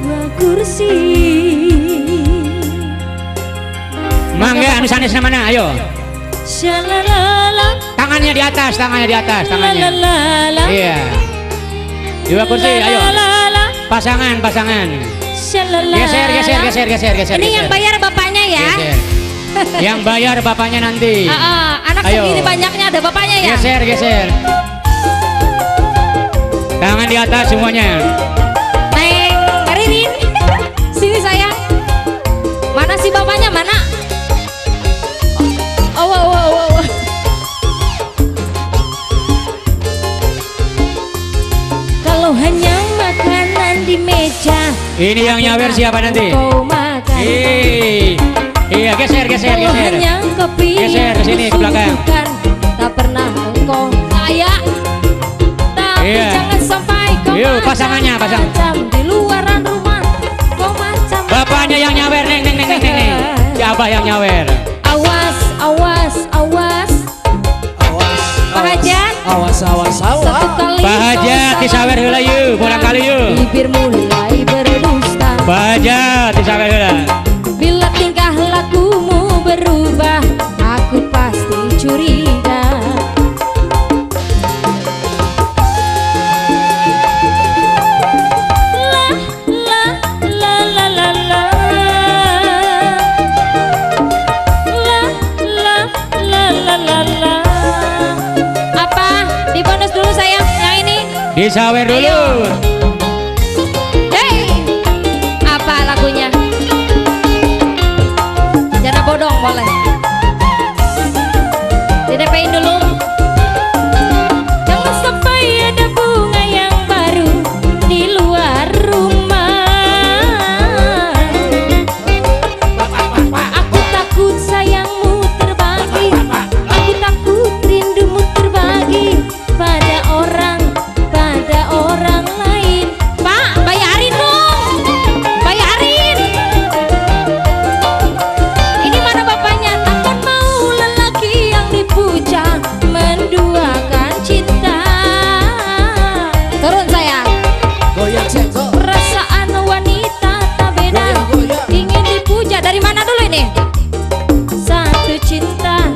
Dua kursi. Mangga anu sanes mana? Ayo. Shalalala. Tangannya di atas, tangannya. Lalalala. Iya. Dua kursi, ayo. Pasangan. Shalalala. Geser. Ini yang bayar bapaknya ya. Geser. Yang bayar bapaknya nanti. Anak ayo. segini banyaknya ada bapaknya ya. Geser. Tangan di atas semuanya. Neng Ririn, sini sayang. Mana si bapaknya mana? Oh. Kalau hanya makanan di meja. Ini yang nyawer siapa nanti? Kau makan. Iya, geser. Kalau hanya kopi. Geser ke sini ke belakang. Tak pernah engkau kaya. Tapi Iya. jangan sampai kau Yuk, pasangannya, pasang. macam di luaran rumah. Kau macam. Bapaknya yang nyawer, neng. Siapa yang nyawer? Awas. Pak Hajat. Awas. Satu kali. Pak Hajat disawer heula yuk, pulang kali yuk. Bibir mulai berdusta. Pak Hajat disawer heula. Bila tingkah lakumu berubah, aku pasti curiga. Apa? Dibonus dulu sayang, yang ini. Disawer dulu. Ayo. Hey, apa lagunya? Jangan bodong boleh. Didepein dulu. Jangan sampai ada bunga yang baru di luar rumah. Aku takut sayangmu terbagi. Aku takut rindumu terbagi pada orang lain. Pak, bayarin dong. Bayarin. Ini mana bapaknya? Takkan mau lelaki yang dipuja menduakan cinta. Turun sayang. Goyang sengko. Perasaan wanita tak beda. Goyang. Ingin dipuja dari mana dulu ini? Satu cinta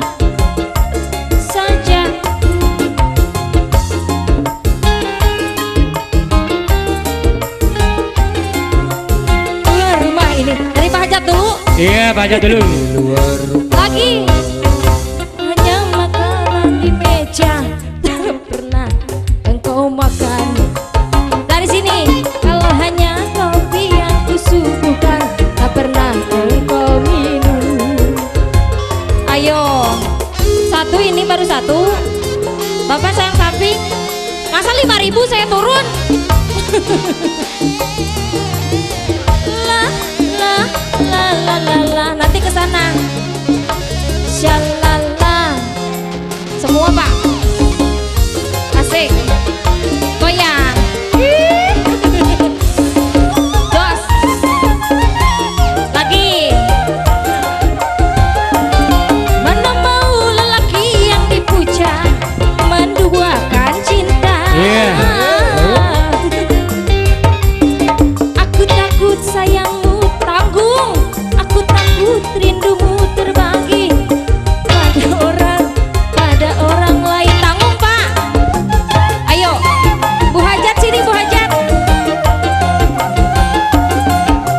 saja. Keluar rumah ini. Dari Pak Hajat dulu. Iya, Pak Hajat dulu. Luar Lagi. Hanya makanan di meja tak pernah engkau makan. Dari sini. Kalau hanya kopi yang kusuguhkan tak pernah engkau minum. Ayo. Satu ini baru satu. Bapak sayang samping. Masa 5.000 saya turun? La. Nanti ke sana. Shalala. Semua Pak. Asik. Goyang. Jos. Lagi. Mana mau lelaki yang dipuja menduakan cinta. Iya. Aku takut sayangmu tanggung. Aku takut rindumu terbagi pada orang lain. Tanggung Pak. Ayo Bu Hajat sini Bu Hajat.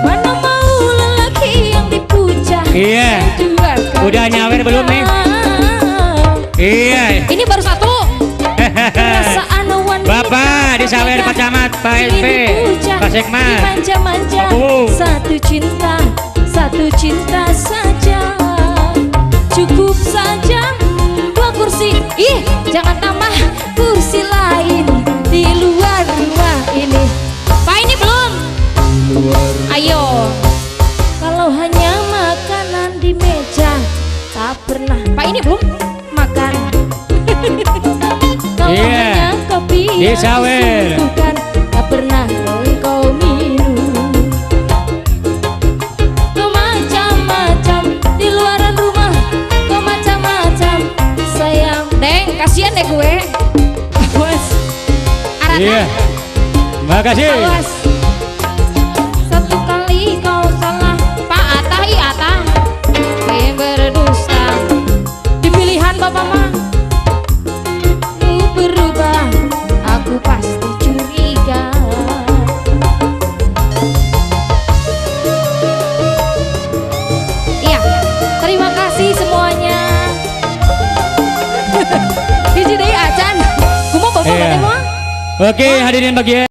Mana mau lelaki yang dipuja. Iya. menduakan Udah nyawer belum nih? Iya. Ini baru satu. Perasaan wanita Bapak disawer Pak Camat, Pak SP, Pak Sekmas. Manja-manja. Satu cinta saja. Cukup saja. Dua kursi. Ih, jangan tambah kursi lain di luar rumah ini. Pak ini belum. Ayo. Kalau hanya makanan di meja tak pernah. Pak ini belum makan. Kalau Iya. hanya kopi yang Disawer. disuguhkan tak pernah engkau minum. Kau macam-macam di luaran rumah. Kau macam-macam sayang. Deng, kasihan deh gue. Awas. Arana. Iya. Makasih. Awas. Satu kali kau salah, Pak Atah, Atah. Kayak berdusta. Di pilihan Bapak mah. Ku berubah, aku pasti curiga. Iya, terima kasih semuanya. Hiji deui acan. Kumaha Bapak Iya. teh mah? Oke, hadirin bagian